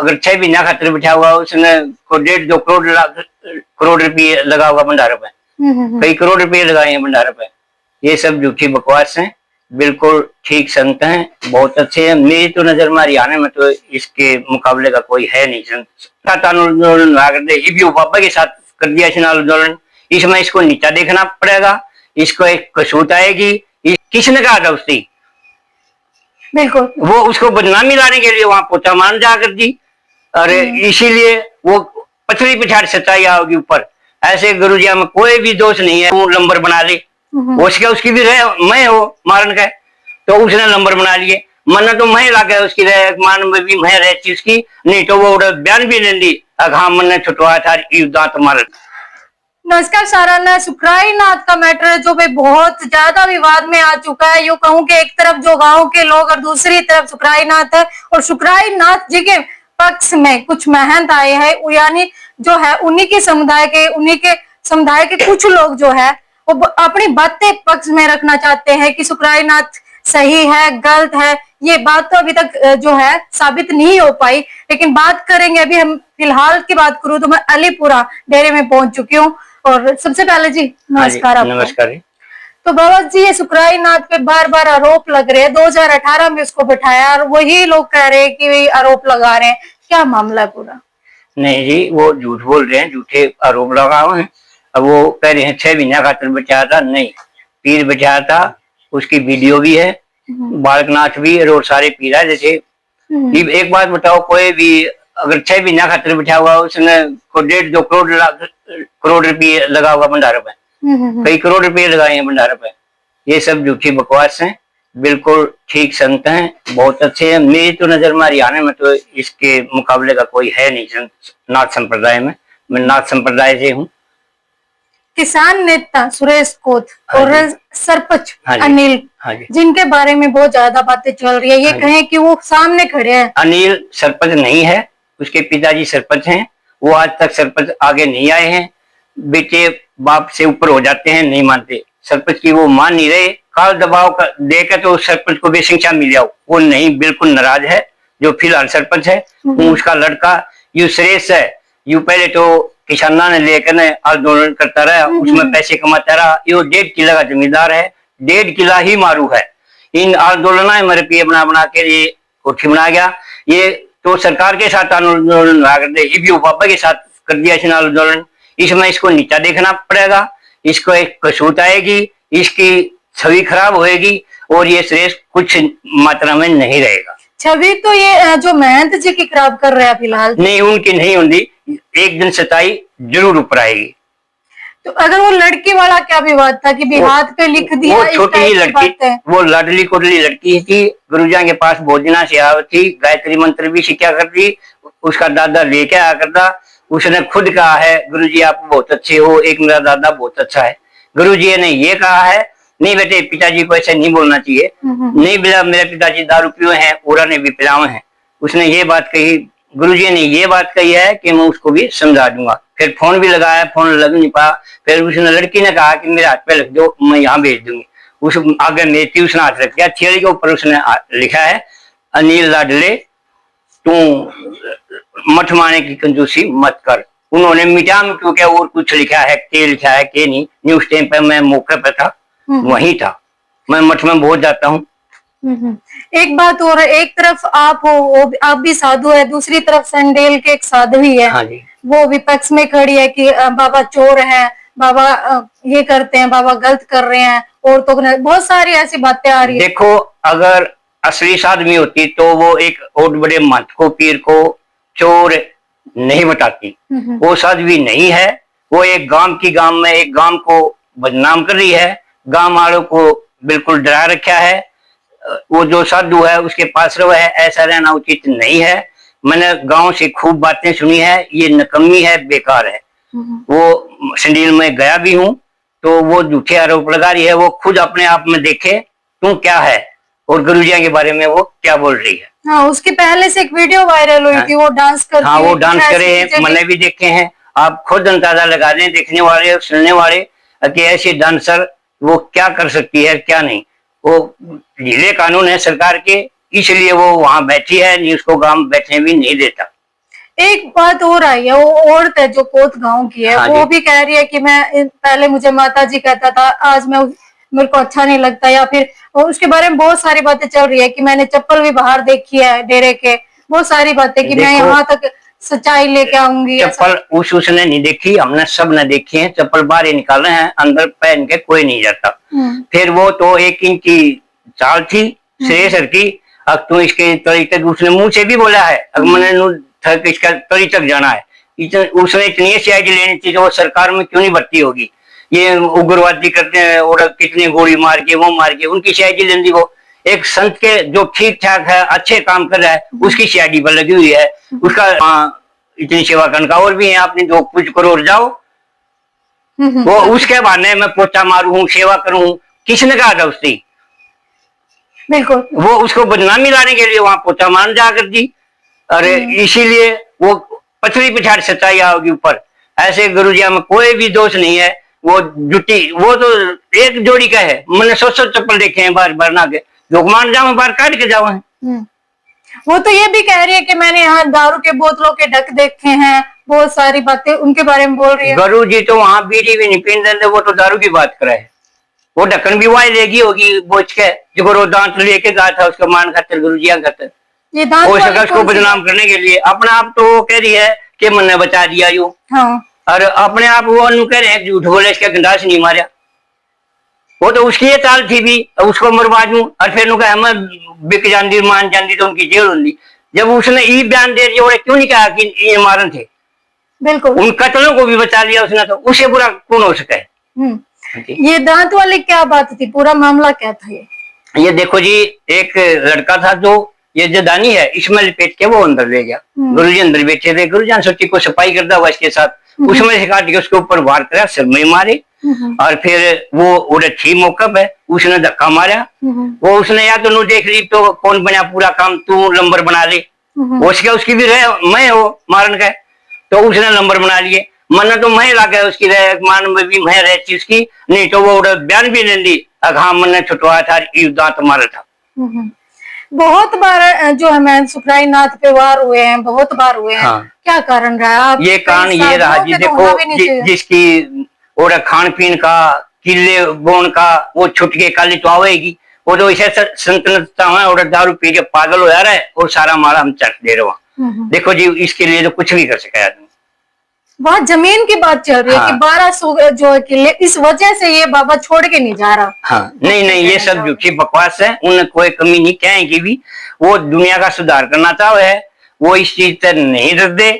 अगर 6 महीना खातिर बिठा हुआ, उसने को 1.5-2 करोड़ रुपये लगा हुआ भंडारों पे, कई करोड़ रुपये लगाए हैं भंडारों पे। ये सब झूठी बकवास है, बिल्कुल ठीक संत हैं, बहुत अच्छे हैं। मेरी तो नजर में हरियाणा में तो इसके मुकाबले का कोई है नहीं। संत आंदोलन बाबा के साथ कर दिया इसने आंदोलन, इसमें इसको नीचा देखना पड़ेगा, इसको एक कसूत आएगी। किसने कहा था उसकी? बिल्कुल, वो उसको बदनामी लाने के लिए वहां पोता मान जाकर दी, और इसीलिए वो पथरी पिछाड़ सच्चाई आओगी ऊपर। ऐसे गुरुजिया में कोई भी दोष नहीं है। वो नंबर बना ले, उसकी भी रहे मैं हो मारन का, तो उसने नंबर बना लिए। मन तो मैं लागे उसकी मान में भी मैं रहती उसकी, नहीं तो वो बयान भी ले ली, हाँ मन छुटवा था दांत मार। नमस्कार साराना, सुखराई नाथ का मैटर है जो भाई बहुत ज्यादा विवाद में आ चुका है। यूं कहूं कि एक तरफ जो गांव के लोग और दूसरी तरफ सुखराई नाथ है, और सुखराई नाथ जी के पक्ष में कुछ महंत आए हैं, यानी जो है उन्हीं के समुदाय के कुछ लोग जो है वो अपनी बातें पक्ष में रखना चाहते हैं कि सुखराई नाथ सही है गलत है। ये बात तो अभी तक जो है साबित नहीं हो पाई, लेकिन बात करेंगे। अभी हम फिलहाल की बात करूं तो मैं अलीपुरा डेरे में पहुंच चुकी हूँ। और सबसे पहले जी नमस्कार आपको। नमस्कार। तो बाबा जी, ये सुखराई नाथ पे बार बार आरोप लग रहे हैं। 2018 में उसको बिठाया और वही लोग कह रहे हैं कि आरोप लगा रहे हैं, क्या मामला पूरा? नहीं जी, वो झूठ बोल रहे हैं, झूठे आरोप लगा हुए हैं। अब वो कह रहे हैं 6 महीना खातिर बचाया था, नहीं, पीर बचाया था, उसकी वीडियो भी है, बालकनाथ भी और सारे पीर है। जैसे एक बात बताओ, कोई भी अगर 6 महीना खातिर बिठा हुआ, उसने को 1.5-2 करोड़ रुपये लगा हुआ भंडारों पे, कई करोड़ रुपये लगाए हैं भंडारों पे। ये सब झूठी बकवास है, बिल्कुल ठीक संत हैं, बहुत अच्छे हैं। मेरी तो नजर में हरियाणा में तो इसके मुकाबले का कोई है नहीं नाथ संप्रदाय में। मैं नाथ संप्रदाय से हूँ। किसान नेता सुरेश कोत और सरपंच अनिल, जिनके बारे में बहुत ज्यादा बातें चल रही है, ये कहें कि वो सामने खड़े हैं। अनिल सरपंच नहीं है, उसके पिताजी सरपंच हैं, वो आज तक सरपंच आगे नहीं आए हैं। बेटे बाप से ऊपर हो जाते हैं, नहीं मानते सरपंच की, वो मान नहीं रहे। काल दबाव देकर तो सरपंच को बेशिक्षा मिल जाओ, वो नहीं, बिल्कुल नाराज है। जो फिलहाल सरपंच है उसका लड़का यू सुरेश है, यू पहले तो किसाना ने लेकर आंदोलन करता रहा, उसमें पैसे कमाता रहा। ये 1.5 किला का जमींदार है, 1.5 किला ही मारू है। इन आंदोलन में रुपये बना के ये कोठी बना गया। ये तो सरकार के साथ आंदोलन ना कर दे, बाबा के साथ कर दिया इसने आंदोलन। इसमें इसको नीचा देखना पड़ेगा, इसको एक कसूत आएगी, इसकी छवि खराब होएगी, और ये श्रेष्ठ कुछ मात्रा में नहीं रहेगा। छवि तो ये जो महंत जी की खराब कर रहे हैं फिलहाल, नहीं, उनकी नहीं होगी, एक दिन सच्चाई जरूर ऊपर आएगी। तो अगर वो लड़की वाला क्या विवाद था कि हाथ पे लिख दिया, वो छोटी ही लड़की, वो लाडली कोडली लड़की थी, गुरुजी के पास भोजना से आवत थी, गायत्री मंत्र भी शिक्षा करती, उसका दादा लेके आया करता। उसने खुद कहा है, गुरुजी आप बहुत अच्छे हो, एक मेरा दादा बहुत अच्छा है। गुरुजी ने ये कहा है, नहीं बेटे पिताजी को ऐसे नहीं बोलना चाहिए, नहीं बिला मेरे पिताजी दारू पिए हैं, ओरा ने भी पिलाए हैं। उसने ये बात कही, गुरुजी ने ये बात कही है कि मैं उसको भी समझा दूंगा। फिर फोन भी लगाया, फोन लग नहीं पाया। फिर उसने लड़की ने कहा कि मेरे हाथ पे लिख दो, मैं यहाँ भेज दूंगी। उस आगे मेथी उसने हाथ रख दिया, थैली के ऊपर उसने लिखा है, अनिल लाडले तू मठ माने की कंजूसी मत कर। उन्होंने मिटा मिटू के और कुछ लिखा है, के लिखा है के नहीं। न्यूज टाइम पे मैं मौके पे था, वहीं था। मैं मठ में बहुत जाता हूँ। एक बात और, एक तरफ आप हो, आप भी साधु है, दूसरी तरफ संडेल के एक साध्वी है। हाँ जी। वो विपक्ष में खड़ी है कि बाबा चोर है, बाबा ये करते हैं, बाबा गलत कर रहे हैं, और तो बहुत सारी ऐसी बातें आ रही है। देखो, अगर असली साधवी होती तो वो एक बहुत बड़े महंत को, पीर को चोर नहीं बताती। वो साध्वी नहीं है, वो एक गांव में एक गांव को बदनाम कर रही है, गांव वालों को बिल्कुल डरा रखा है। वो जो साधु है उसके पास रहो है, ऐसा रहना उचित नहीं है। मैंने गांव से खूब बातें सुनी है, ये नकम्मी है, बेकार है। वो संडील में गया भी हूँ, तो वो झूठे आरोप लगा रही है। वो खुद अपने आप में देखे तू क्या है, और गुरुजिया के बारे में वो क्या बोल रही है। हाँ, उसके पहले से एक वीडियो वायरल हुई थी, वो डांस करती। हाँ, वो डांस करे हैं, मैंने भी देखे हैं। आप खुद अंदाजा लगा दें, देखने वाले सुनने वाले, कि ऐसे डांसर वो क्या कर सकती है क्या नहीं। वो ढीले कानून है सरकार के, इसलिए वो वहां बैठी है, नहीं उसको गांव बैठने भी नहीं देता। एक बात और आई है, वो औरत है जो कोत गांव की है, हाँ वो जी। भी कह रही है कि मैं पहले मुझे माता जी कहता था, आज मैं मेरे को अच्छा नहीं लगता, या फिर उसके बारे में बहुत सारी बातें चल रही है कि मैंने चप्पल भी बाहर देखी है डेरे के, बहुत सारी बातें कि मैं देखो, यहाँ तक सच्चाई लेके आऊंगी। चप्पल उसने नहीं देखी, हमने सब ने देखी है। चप्पल बाहर ही निकाले हैं, अंदर पहन के कोई नहीं जाता। फिर वो तो 1 इंच की चाल थी श्रेयसर की। अब तू इसके तरी तक, उसने मुंह से भी बोला है, अब मैंने थक इसका तरी तक जाना है। उसने इतनी सीआईडी लेनी थी, तो वो सरकार में क्यों नहीं भर्ती होगी? ये उग्रवादी करते हैं और कितनी गोली मार के वो मार के, उनकी सीआईडी लेनी थी। वो एक संत के जो ठीक ठाक है, अच्छे काम कर रहा है, उसकी सीआईडी पर लगी हुई है। उसका इतनी सेवा करने का और भी है, आपने जो कुछ करो और जाओ। वो उसके बहाने मैं पोछा मारू, सेवा करूं, किसने कहा था उससे? बिल्कुल। वो उसको बदनामी लाने के लिए वहां पोछा मारने जाकर दी। अरे इसीलिए वो पथरी पिछाड़ सच्चाई आओगी ऊपर। ऐसे गुरुजिया में कोई भी दोष नहीं है। वो जुटी, वो तो एक जोड़ी का है। मैंने 100 चप्पल देखे हैं बार बार ना के, जो मान जाओ बाहर काट के जाओ। वो तो ये भी कह रही है कि मैंने यहाँ दारू के बोतलों के ढक देखे हैं, बहुत सारी बातें उनके बारे में बोल रही है। गुरु जी तो वहां बीड़ी भी नहीं पीने देते, वो तो दारू की बात करे। वो ढक्कन भी वही लेगी होगी बोझ के, जो दांत लेके गया था उसका मान खातर, गुरु जी खातर। ये दांत हो वाली सका उसको कौन सी बदनाम करने के लिए। अपना आप तो वो कह रही है कि मैंने बचा दिया यूं, हाँ। और अपने आप वो अनु कह रहे हैं झूठ बोले, इसका गंडास नहीं मारा। वो तो उसकी ये चाल थी भी, उसको मरवा दूं और फिर उनका मैं बिक जाती मान जाती तो उनकी जेल होती। जब उसने ई बयान दे दिया, क्यों नहीं कहा कि ये मारन थे? बिल्कुल। उन कत्लों को भी बचा लिया उसने, तो उससे बुरा कौन हो सका है? ये दांत वाली क्या बात थी, पूरा मामला क्या था? ये देखो जी, एक लड़का था जो ये जदानी है, इसमें लपेट के वो अंदर ले गया। गुरुजी अंदर बैठे थे, गुरुजी ने सोची को सफाई करता हुआ इसके साथ, उसमें से काट के उसके ऊपर वार करा, सिर में मारे। और फिर वो उड़े थी मौका पे, उसने धक्का मारा। वो उसने या तो नू देख ली तो कौन बना पूरा काम, तू नंबर बना ले। उसकी भी रहे मैं हो मारन का, तो उसने नंबर बना लिए। मना तो मैं लगा उसकी रहे, मान में भी मैं रहती उसकी, नहीं तो वो बयान भी ले ली, हाँ मैंने छुटवाया था, दांत मारा था। बहुत बार जो है सुखराई नाथ पे वार हुए हैं, बहुत बार हुए हैं। हाँ। क्या कारण रहा? ये कारण ये रहा जी, देखो जिसकी और खान पीन का, किले बोन का, वो छुट के काली तो आवेगी। वो तो इसे संतनता है और दारू पी के पागल हो जा रहा है और सारा मारा हम चट दे रहे हो। देखो जी, इसके लिए तो कुछ भी कर सका आदमी। बहुत जमीन की बात चल रही है। हाँ। कि 1200 जो किले, इस वजह से ये बाबा छोड़ के नहीं जा रहा। हाँ, नहीं ये सब झूठी बकवास है, उन्हें कोई कमी नहीं कहेंगी भी। वो दुनिया का सुधार करना चाहे है, वो इस चीज से नहीं डरते।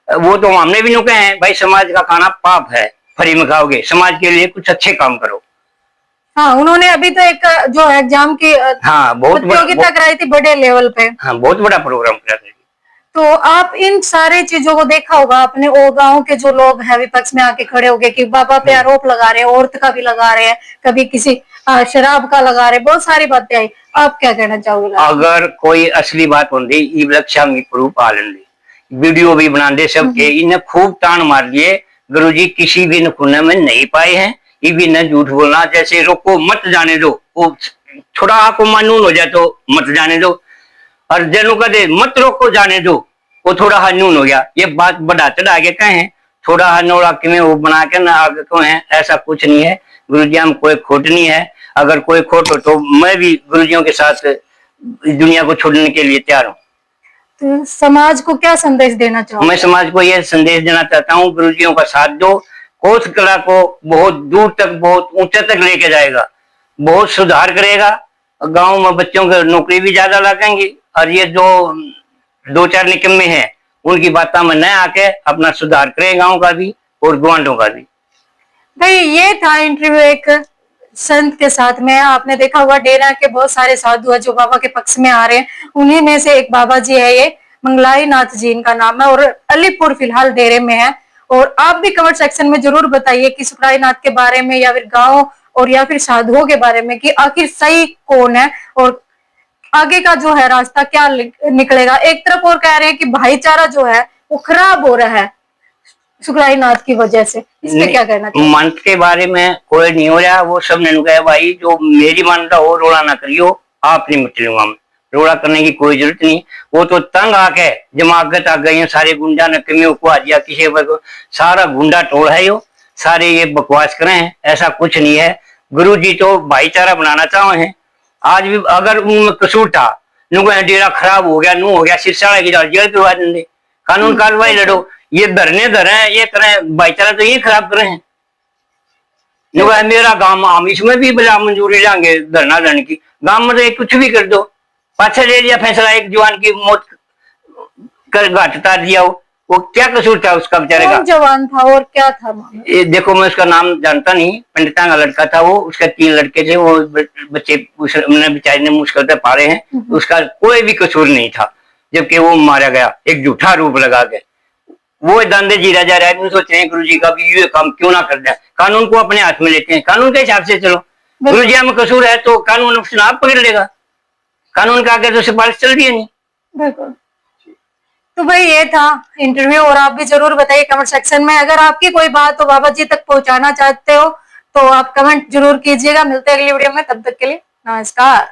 वो तो हमने भी नु कहे हैं भाई, समाज का खाना पाप है, फ्री में खाओगे, समाज के लिए कुछ अच्छे काम करो। हाँ, उन्होंने अभी तो एक जो एग्जाम की बहुत प्रतियोगिता कराई थी बड़े लेवल पे। हाँ, बहुत बड़ा प्रोग्राम करा था। तो आप इन सारे चीजों को देखा होगा आपने, ओ गांव के जो लोग हैं विपक्ष में आके खड़े हो गए कि बाबा पे आरोप लगा रहे हैं, औरत का भी लगा रहे हैं, कभी किसी शराब का लगा रहे हैं, बहुत सारी बातें आई। आप क्या कहना चाहोगे? अगर कोई असली बात होती लक्षा में प्रूफ आ लेंगे, वीडियो भी बना दे सबके, इन्हें खूब तान मार दिए। गुरुजी किसी भी नखुने में नहीं पाए हैं, ये भी न झूठ बोलना, जैसे रोको मत जाने दो, वो थोड़ा आपको मानून हो जाए तो मत जाने दो, और जनों का दे मत रोको जाने दो, वो थोड़ा हनून हो गया। ये बात बढ़ा चढ़ा के कहे, थोड़ा हनोड़ा में वो बना के ना आगे को है, ऐसा कुछ नहीं है। गुरुजियों में कोई खोट नहीं है। अगर कोई खोट हो तो मैं भी गुरुजियों के साथ इस दुनिया को छोड़ने के लिए तैयार हूँ। तो समाज को क्या संदेश देना चाहूँ? मैं समाज को यह संदेश देना चाहता हूँ, गुरुजियों का साथ दो। कोस कला को बहुत दूर तक, बहुत ऊंचे तक लेके जाएगा, बहुत सुधार करेगा। गांव में बच्चों को नौकरी भी ज्यादा लगेंगी, और ये जो 2-4 निकम्मे हैं उनकी बातों में न आके अपना सुधार करें गांव का भी और ग्वांडों का भी। भाई, ये था इंटरव्यू एक संत के साथ में। आपने देखा होगा डेरा के बहुत सारे साधु है जो बाबा के पक्ष में आ रहे हैं, उन्हीं में से एक बाबा जी है, ये मंगलाई नाथ जी इनका नाम है, और अलीपुर फिलहाल डेरे में है। और आप भी कमेंट सेक्शन में जरूर बताइए कि सुखराई नाथ के बारे में, या फिर गाँव और या फिर साधुओं के बारे में, कि आखिर सही कौन है और आगे का जो है रास्ता क्या निकलेगा। एक तरफ और कह रहे हैं कि भाईचारा जो है वो खराब हो रहा है सुखराई नाथ की वजह से, इस पे क्या कहना चाहिए? मंत के बारे में कोई नहीं हो रहा, वो सब ने कहा भाई जो मेरी मान्यता हो रोड़ा ना करियो, आप नहीं मत लूंगा। रोड़ा करने की कोई जरूरत नहीं। वो तो तंग आके जमागत आ गई है, सारे गुंडा ने कमियों को आ दिया किसी को, सारा गुंडा टोल है यो, सारे ये बकवास कर रहे हैं, ऐसा कुछ नहीं है। गुरुजी तो भाईचारा बनाना चाहे हैं। आज भी अगर उनमें कसूर था, डेरा खराब हो गया, नू हो गया, सिरसाड़ा की जेल करवा देंगे, कानून कार्रवाई लड़ो। ये धरने धरे, ये करें, भाईचारा तो ये खराब कर रहे हैं। मेरा गांव, हम इसमें भी बिला मंजूरी लेंगे धरना देने की, गांव में तो कुछ भी कर दो, पाछा ले लिया फैसला, एक जवान की मौत कर घाटता दिया, वो क्या कसूर था उसका बेचारे का? कौन जवान था और क्या था मामला? ये देखो, मैं उसका नाम जानता नहीं, पंडिता का लड़का था वो, उसके 3 लड़के थे, वो बच्चे बेचारे ने मुश्किल से पाले हैं, उसका कोई भी कसूर नहीं था, जबकि वो मारा गया एक झूठा रूप लगा के। वो दांदे जीरा जा रहा है, सोच रहे हैं गुरु जी का भी ये काम क्यों ना कर जाए, कानून को अपने हाथ में लेते हैं, कानून के हिसाब से चलो। गुरु जी में कसूर है तो कानून चुनाव पकड़ लेगा, कानून का आगे तो सिफारिश चल रही है नहीं। बिल्कुल। तो भाई ये था इंटरव्यू, और आप भी जरूर बताइए कमेंट सेक्शन में, अगर आपकी कोई बात तो बाबा जी तक पहुंचाना चाहते हो तो आप कमेंट जरूर कीजिएगा। मिलते हैं अगली वीडियो में, तब तक के लिए नमस्कार।